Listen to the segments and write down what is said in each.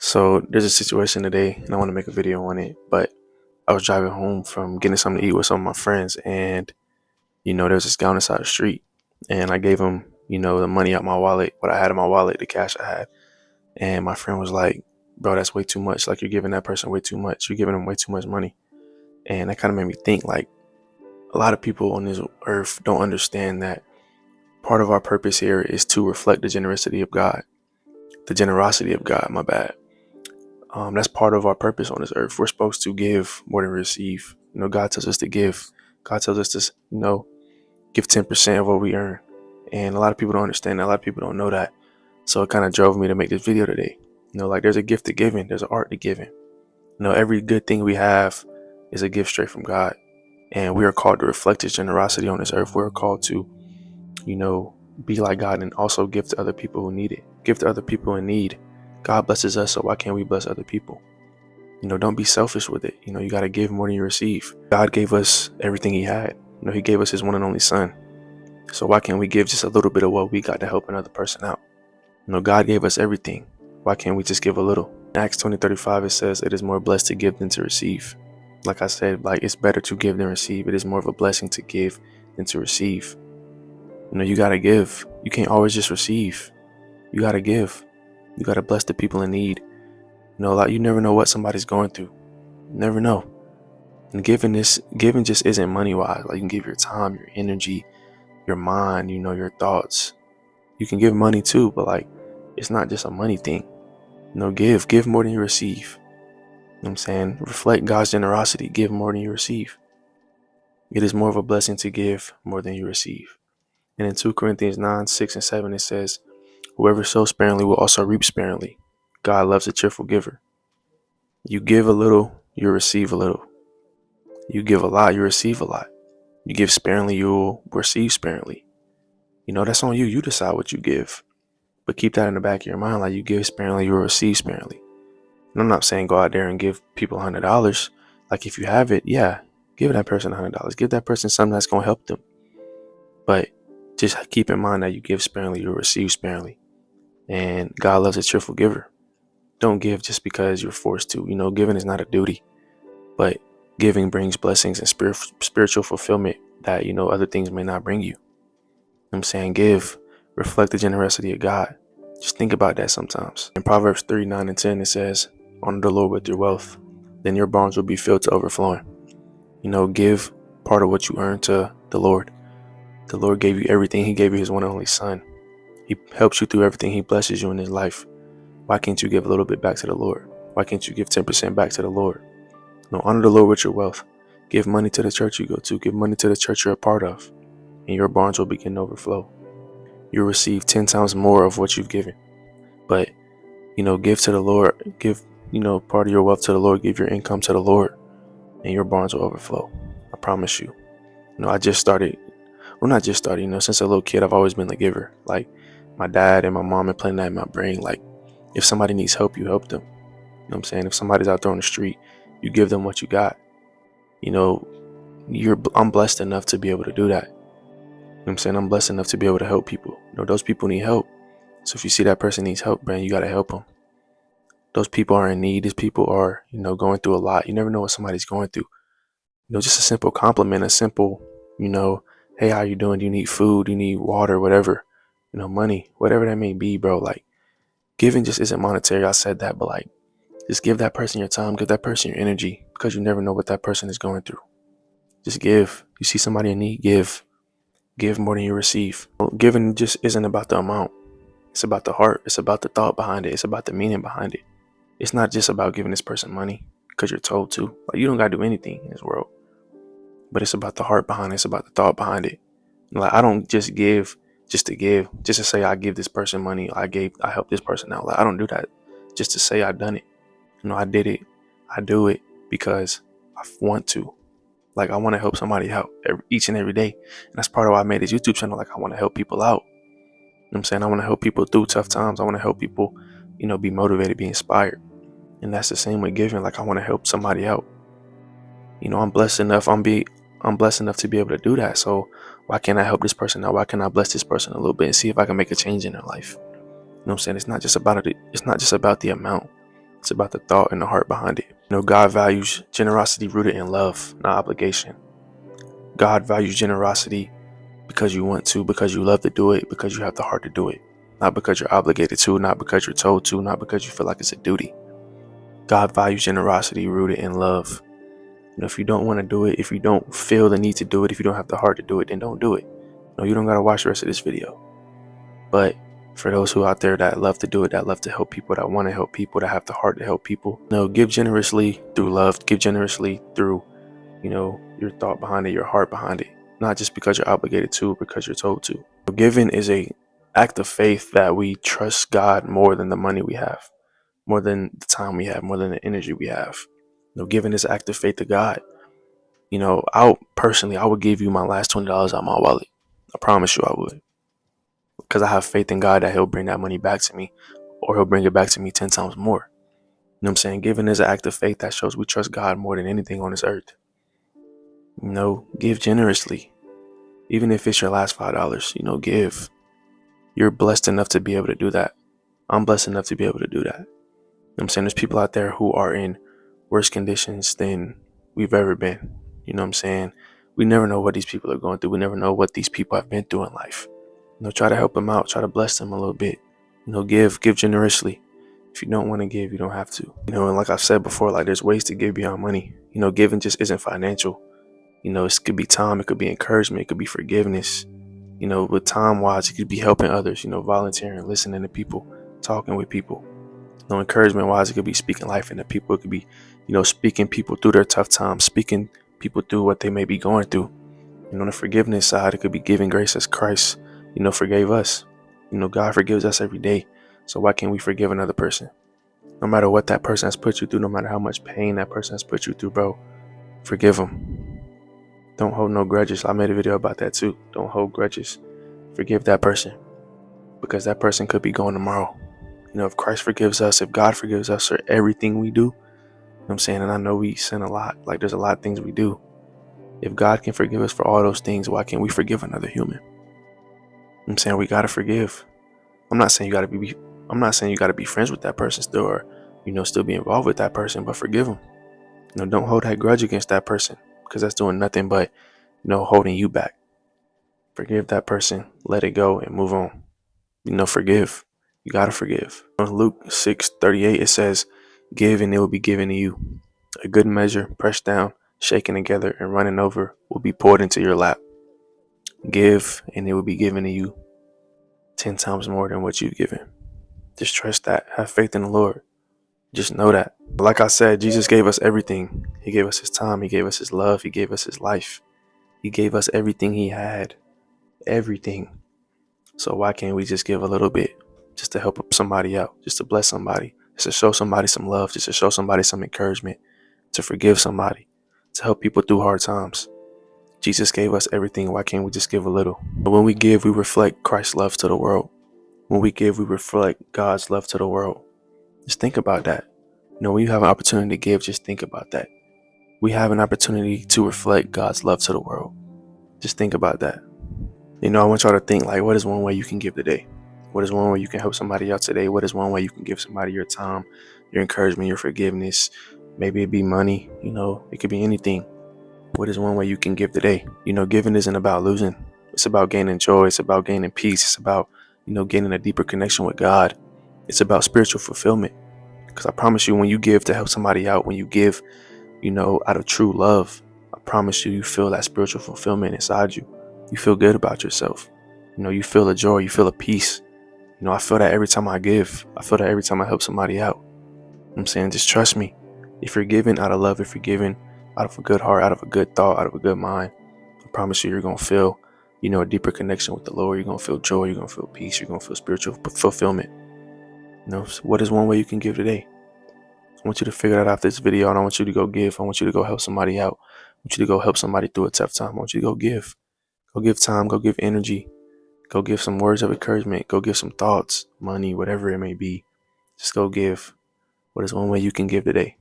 So there's a situation today, and I want to make a video on it. But I was driving home from getting something to eat with some of my friends, and there's this guy on the side of the street, and I gave him, the money out my wallet, what I had in my wallet, the cash I had, and my friend was like, "Bro, that's way too much. Like you're giving that person way too much. You're giving them way too much money." And that kind of made me think, like, a lot of people on this earth don't understand that part of our purpose here is to reflect the generosity of God, the generosity of God. My bad. That's part of our purpose on this earth. We're supposed to give more than receive. God tells us to give. God tells us to, give 10% of what we earn. And a lot of people don't understand that. A lot of people don't know that. So it kind of drove me to make this video today. Like there's a gift to giving. There's an art to giving. Every good thing we have is a gift straight from God. And we are called to reflect His generosity on this earth. We're called to, be like God and also give to other people who need it. Give to other people in need. God blesses us, so why can't we bless other people? Don't be selfish with it. You got to give more than you receive. God gave us everything He had. He gave us His one and only Son. So why can't we give just a little bit of what we got to help another person out? God gave us everything. Why can't we just give a little? In Acts 20:35, it says, "It is more blessed to give than to receive." Like I said, it's better to give than receive. It is more of a blessing to give than to receive. You got to give. You can't always just receive. You got to give. You got to bless the people in need. You never know what somebody's going through. You never know. And giving just isn't money wise. Like you can give your time, your energy, your mind, your thoughts. You can give money too, but it's not just a money thing. Give more than you receive. I'm saying? Reflect God's generosity. Give more than you receive. It is more of a blessing to give more than you receive. And in 2 Corinthians 9:6-7, it says, "Whoever sows sparingly will also reap sparingly. God loves a cheerful giver." You give a little, you receive a little. You give a lot, you receive a lot. You give sparingly, you'll receive sparingly. That's on you. You decide what you give. But keep that in the back of your mind. Like you give sparingly, you'll receive sparingly. And I'm not saying go out there and give people $100. Like if you have it, yeah, give that person $100. Give that person something that's going to help them. But just keep in mind that you give sparingly, you'll receive sparingly. And God loves a cheerful giver. Don't give just because you're forced to. Giving is not a duty. But giving brings blessings and spiritual fulfillment that, other things may not bring you. I'm saying give, reflect the generosity of God. Just think about that sometimes. In Proverbs 3:9-10, it says, "Honor the Lord with your wealth, then your barns will be filled to overflowing." Give part of what you earn to the Lord. The Lord gave you everything. He gave you His one and only Son. He helps you through everything. He blesses you in His life. Why can't you give a little bit back to the Lord? Why can't you give 10% back to the Lord? Honor the Lord with your wealth. Give money to the church you go to. Give money to the church you're a part of. And your barns will begin to overflow. You'll receive 10 times more of what you've given. But, give to the Lord. Give, part of your wealth to the Lord. Give your income to the Lord. And your barns will overflow. I promise you. I just started. Well, not just started. Since a little kid, I've always been the giver. Like, my dad and my mom have planted that in my brain. Like, if somebody needs help, you help them. What I'm saying? If somebody's out there on the street, you give them what you got. I'm blessed enough to be able to do that. I'm saying? I'm blessed enough to be able to help people. Those people need help. So if you see that person needs help, man, you got to help them. Those people are in need. These people are, going through a lot. You never know what somebody's going through. Just a simple compliment, a simple, "Hey, how you doing? Do you need food? Do you need water? Whatever, money, whatever that may be, bro." Like, giving just isn't monetary. I said that, but just give that person your time, give that person your energy, because you never know what that person is going through. Just give. You see somebody in need, give. Give more than you receive. Giving just isn't about the amount. It's about the heart. It's about the thought behind it. It's about the meaning behind it. It's not just about giving this person money because you're told to. You don't got to do anything in this world. But it's about the heart behind it. It's about the thought behind it. I don't just give just to give, just to say I give this person money. I helped this person out. I don't do that just to say I done it. I did it. I do it because I want to. I want to help somebody out each and every day. And that's part of why I made this YouTube channel. I want to help people out. I'm saying? I want to help people through tough times. I want to help people, be motivated, be inspired. And that's the same with giving. I want to help somebody out. I'm blessed enough. I'm blessed enough to be able to do that. So why can't I help this person out? Why can't I bless this person a little bit and see if I can make a change in their life? I'm saying? It's not just about it. It's not just about the amount. It's about the thought and the heart behind it. God values generosity rooted in love, not obligation. God values generosity because you want to, because you love to do it, because you have the heart to do it. Not because you're obligated to, not because you're told to, not because you feel like it's a duty. God values generosity rooted in love. If you don't want to do it, if you don't feel the need to do it, if you don't have the heart to do it, then don't do it. You don't got to watch the rest of this video. But for those who out there that love to do it, that love to help people, that want to help people, that have the heart to help people, give generously through love, give generously through, your thought behind it, your heart behind it. Not just because you're obligated to, because you're told to. Giving is a act of faith that we trust God more than the money we have, more than the time we have, more than the energy we have. Giving is an act of faith to God. I would give you my last $20 out of my wallet. I promise you I would. Because I have faith in God that he'll bring that money back to me, or he'll bring it back to me 10 times more. You know what I'm saying? Giving is an act of faith that shows we trust God more than anything on this earth. Give generously. Even if it's your last $5, give. You're blessed enough to be able to do that. I'm blessed enough to be able to do that. I'm saying there's people out there who are in worse conditions than we've ever been. You know what I'm saying? We never know what these people are going through. We never know what these people have been through in life. Try to help them out. Try to bless them a little bit. Give generously. If you don't want to give, you don't have to. And like I've said before, there's ways to give beyond money. Giving just isn't financial. It could be time, it could be encouragement, it could be forgiveness. With time wise, it could be helping others, volunteering, listening to people, talking with people. Encouragement wise, it could be speaking life into people. It could be, speaking people through their tough times, speaking people through what they may be going through. On the forgiveness side, it could be giving grace as Christ, forgave us. God forgives us every day. So why can't we forgive another person? No matter what that person has put you through, no matter how much pain that person has put you through, bro, forgive them. Don't hold no grudges. I made a video about that too. Don't hold grudges. Forgive that person, because that person could be gone tomorrow. If Christ forgives us, if God forgives us for everything we do, you know what I'm saying? And I know we sin a lot. There's a lot of things we do. If God can forgive us for all those things, why can't we forgive another human? I'm saying we gotta forgive. I'm not saying you gotta be friends with that person still, or still be involved with that person, but forgive them. Don't hold that grudge against that person, because that's doing nothing but holding you back. Forgive that person, let it go, and move on. Forgive. You gotta forgive. In Luke 6:38, it says, "Give and it will be given to you. A good measure, pressed down, shaken together, and running over, will be poured into your lap. Give and it will be given to you 10 times more than what you've given." Just trust that. Have faith in the Lord. Just know that. Like I said, Jesus gave us everything. He gave us his time. He gave us his love. He gave us his life. He gave us everything he had. Everything. So why can't we just give a little bit, just to help somebody out, just to bless somebody, just to show somebody some love, just to show somebody some encouragement, to forgive somebody, to help people through hard times? Jesus gave us everything. Why can't we just give a little? But when we give, we reflect Christ's love to the world. When we give, we reflect God's love to the world. Just think about that. When you have an opportunity to give, just think about that. We have an opportunity to reflect God's love to the world. Just think about that. I want y'all to think, what is one way you can give today? What is one way you can help somebody out today? What is one way you can give somebody your time, your encouragement, your forgiveness? Maybe it be money, it could be anything. What is one way you can give today? Giving isn't about losing. It's about gaining joy. It's about gaining peace. It's about, gaining a deeper connection with God. It's about spiritual fulfillment. Because I promise you, when you give to help somebody out, when you give, out of true love, I promise you, you feel that spiritual fulfillment inside you. You feel good about yourself. You feel a joy. You feel a peace. I feel that every time I give. I feel that every time I help somebody out. I'm saying, just trust me. If you're giving out of love, if you're giving out of a good heart, out of a good thought, out of a good mind, I promise you, you're going to feel, a deeper connection with the Lord. You're going to feel joy. You're going to feel peace. You're going to feel spiritual fulfillment. So what is one way you can give today? I want you to figure that out after this video, and I want you to go give. I want you to go help somebody out. I want you to go help somebody through a tough time. I want you to go give. Go give time. Go give energy. Go give some words of encouragement. Go give some thoughts, money, whatever it may be. Just go give. What is one way you can give today?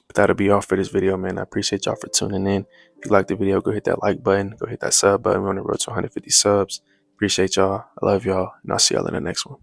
But that'll be all for this video, man. I appreciate y'all for tuning in. If you like the video, go hit that like button. Go hit that sub button. We're on the road to 150 subs. Appreciate y'all. I love y'all. And I'll see y'all in the next one.